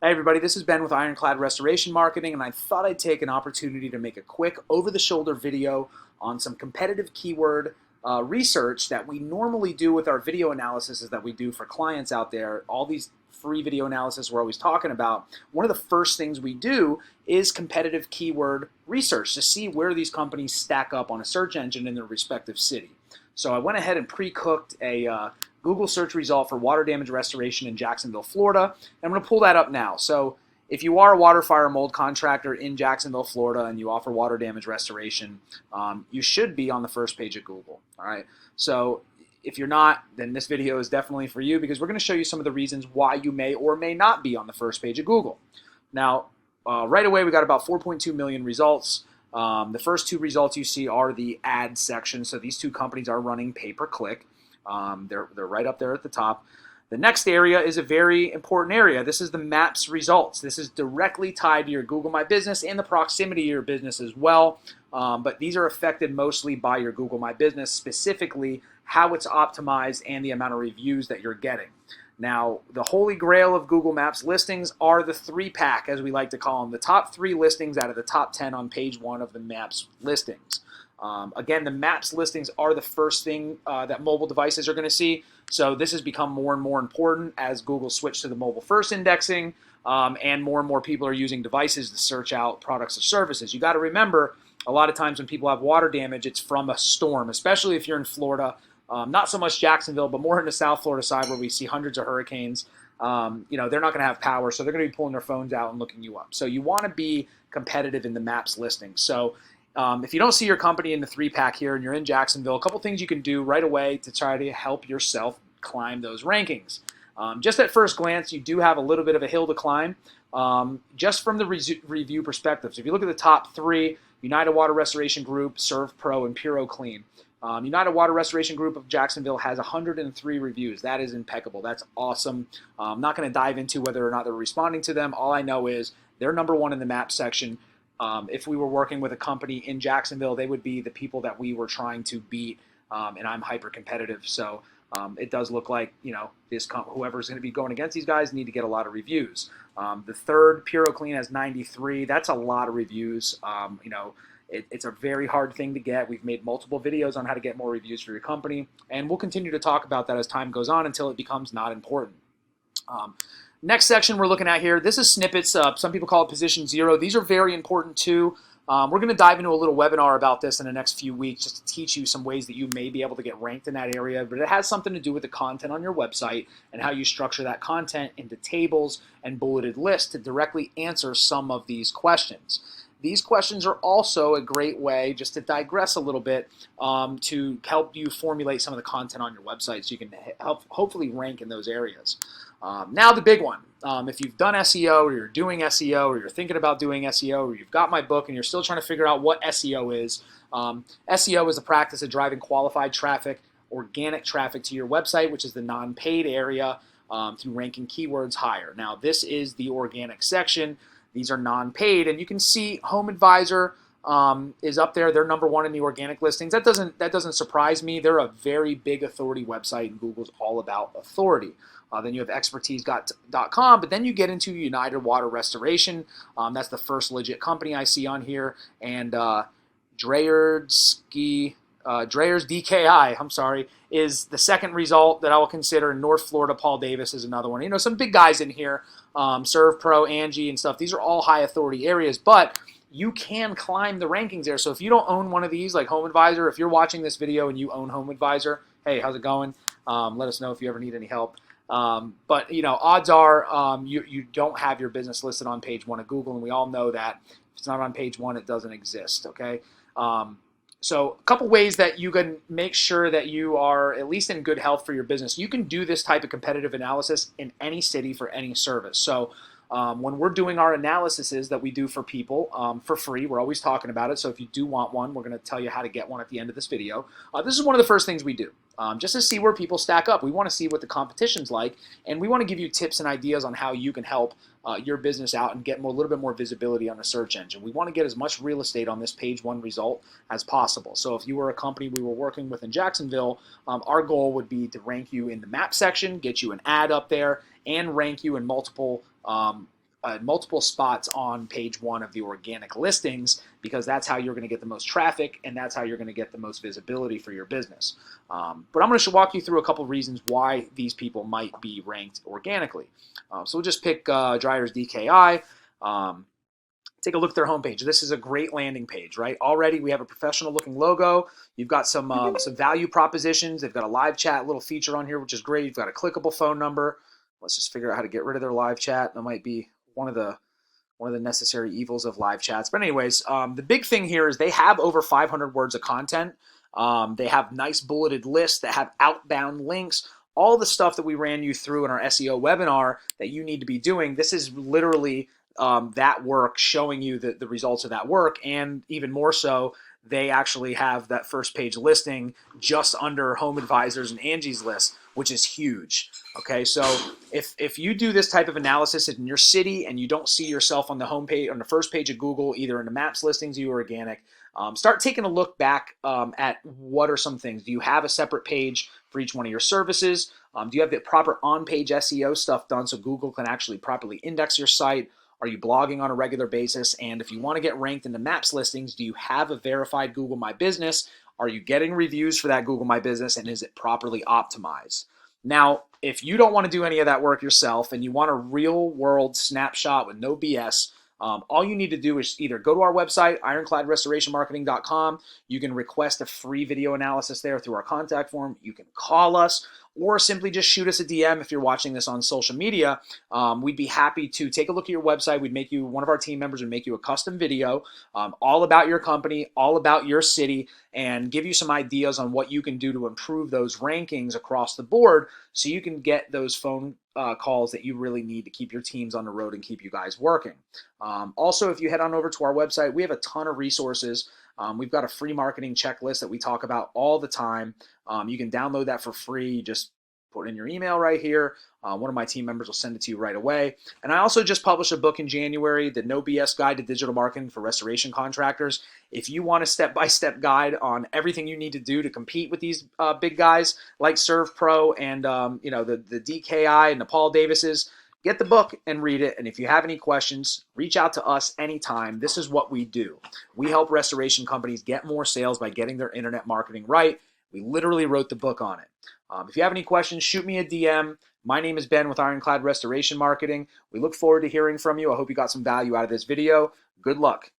Hey everybody, this is Ben with Ironclad Restoration Marketing, and I thought I'd take an opportunity to make a quick over-the-shoulder video on some competitive keyword research that we normally do with our video analysis that we do for clients out there. All these free video analysis we're always talking about. One of the first things we do is competitive keyword research to see where these companies stack up on a search engine in their respective city. So I went ahead and pre-cooked a Google search result for water damage restoration in Jacksonville, Florida. And I'm going to pull that up now. So if you are a water, fire, mold contractor in Jacksonville, Florida, and you offer water damage restoration, you should be on the first page of Google. All right. So if you're not, then this video is definitely for you, because we're going to show you some of the reasons why you may or may not be on the first page of Google. Now, right away, we got about 4.2 million results. The first two results you see are the ad section. So these two companies are running pay-per-click. They're right up there at the top. The next area is a very important area. This is the maps results. This is directly tied to your Google My Business and the proximity of your business as well. But these are affected mostly by your Google My Business, specifically how it's optimized and the amount of reviews that you're getting. Now, the holy grail of Google Maps listings are the three-pack, as we like to call them, the top 3 listings out of the top 10 on page 1 of the Maps listings. Again, the Maps listings are the first thing that mobile devices are going to see. So this has become more and more important as Google switched to the mobile first indexing, and more people are using devices to search out products or services. You got to remember, a lot of times when people have water damage, it's from a storm, especially if you're in Florida. Not so much Jacksonville, but more in the South Florida side where we see hundreds of hurricanes. They're not going to have power, so they're going to be pulling their phones out and looking you up. So you want to be competitive in the Maps listing. So if you don't see your company in the 3-pack here and you're in Jacksonville, a couple things you can do right away to try to help yourself climb those rankings. Just at first glance, you do have a little bit of a hill to climb, just from the review perspective. So if you look at the top 3, United Water Restoration Group, Serve Pro, and Puro Clean. United Water Restoration Group of Jacksonville has 103 reviews. That is impeccable. That's awesome. I'm not going to dive into whether or not they're responding to them. All I know is they're number 1 in the map section. If we were working with a company in Jacksonville, they would be the people that we were trying to beat, and I'm hyper competitive. So it does look like, whoever's going to be going against these guys need to get a lot of reviews. The third, Puro Clean, has 93. That's a lot of reviews. It's a very hard thing to get. We've made multiple videos on how to get more reviews for your company, and we'll continue to talk about that as time goes on until it becomes not important. Next section we're looking at here, this is Snippets. Some people call it position 0. These are very important too. We're going to dive into a little webinar about this in the next few weeks just to teach you some ways that you may be able to get ranked in that area, but it has something to do with the content on your website and how you structure that content into tables and bulleted lists to directly answer some of these questions. These questions are also a great way, just to digress a little bit, to help you formulate some of the content on your website so you can hopefully rank in those areas. Now the big one. If you've done SEO, or you're doing SEO, or you're thinking about doing SEO, or you've got my book and you're still trying to figure out what SEO is, SEO is the practice of driving qualified traffic, organic traffic to your website, which is the non-paid area, through ranking keywords higher. Now this is the organic section. These are non-paid, and you can see Home Advisor is up there. They're number 1 in the organic listings. That doesn't surprise me. They're a very big authority website, and Google's all about authority. Then you have expertise.com, but then you get into United Water Restoration. That's the first legit company I see on here, and Dreyer's DKI, is the second result that I will consider. North Florida, Paul Davis is another one. Some big guys in here, Serve Pro, Angie, and stuff. These are all high authority areas, but you can climb the rankings there. So if you don't own one of these, like Home Advisor, if you're watching this video and you own Home Advisor, hey, how's it going? Let us know if you ever need any help. But odds are you don't have your business listed on page 1 of Google, and we all know that if it's not on page 1, it doesn't exist. Okay. So a couple ways that you can make sure that you are at least in good health for your business. You can do this type of competitive analysis in any city for any service. So when we're doing our analyses that we do for people for free, we're always talking about it. So if you do want one, we're going to tell you how to get one at the end of this video. This is one of the first things we do. Just to see where people stack up. We want to see what the competition's like, and we want to give you tips and ideas on how you can help your business out and get a little bit more visibility on the search engine. We want to get as much real estate on this page 1 result as possible. So if you were a company we were working with in Jacksonville, our goal would be to rank you in the map section, get you an ad up there, and rank you in multiple multiple spots on page 1 of the organic listings, because that's how you're going to get the most traffic and that's how you're going to get the most visibility for your business. But I'm going to walk you through a couple of reasons why these people might be ranked organically. So we'll just pick Dryers DKI. Take a look at their homepage. This is a great landing page, right? Already we have a professional looking logo. You've got some value propositions. They've got a live chat little feature on here, which is great. You've got a clickable phone number. Let's just figure out how to get rid of their live chat. That might be one of the necessary evils of live chats. But anyways, the big thing here is they have over 500 words of content. They have nice bulleted lists that have outbound links. All the stuff that we ran you through in our SEO webinar that you need to be doing. This is literally that work, showing you the results of that work, and even more so, they actually have that first page listing just under Home Advisors and Angie's List, which is huge. Okay, so if you do this type of analysis in your city and you don't see yourself on the home page, on the first page of Google, either in the maps listings or organic, start taking a look back at what are some things. Do you have a separate page for each one of your services? Do you have the proper on-page SEO stuff done so Google can actually properly index your site? Are you blogging on a regular basis? And if you want to get ranked in the maps listings, do you have a verified Google My Business? Are you getting reviews for that Google My Business, and is it properly optimized? Now, if you don't want to do any of that work yourself and you want a real world snapshot with no BS, all you need to do is either go to our website, ironcladrestorationmarketing.com. You can request a free video analysis there through our contact form. You can call us, or simply just shoot us a DM if you're watching this on social media. We'd be happy to take a look at your website. We'd make you, one of our team members would make you a custom video all about your company, all about your city, and give you some ideas on what you can do to improve those rankings across the board so you can get those phone calls that you really need to keep your teams on the road and keep you guys working. Also, if you head on over to our website, we have a ton of resources. We've got a free marketing checklist that we talk about all the time. You can download that for free. Just put in your email right here. One of my team members will send it to you right away. And I also just published a book in January, The No BS Guide to Digital Marketing for Restoration Contractors. If you want a step-by-step guide on everything you need to do to compete with these big guys like ServPro and the DKI and the Paul Davises, get the book and read it. And if you have any questions, reach out to us anytime. This is what we do. We help restoration companies get more sales by getting their internet marketing right. We literally wrote the book on it. If you have any questions, shoot me a DM. My name is Ben with Ironclad Restoration Marketing. We look forward to hearing from you. I hope you got some value out of this video. Good luck.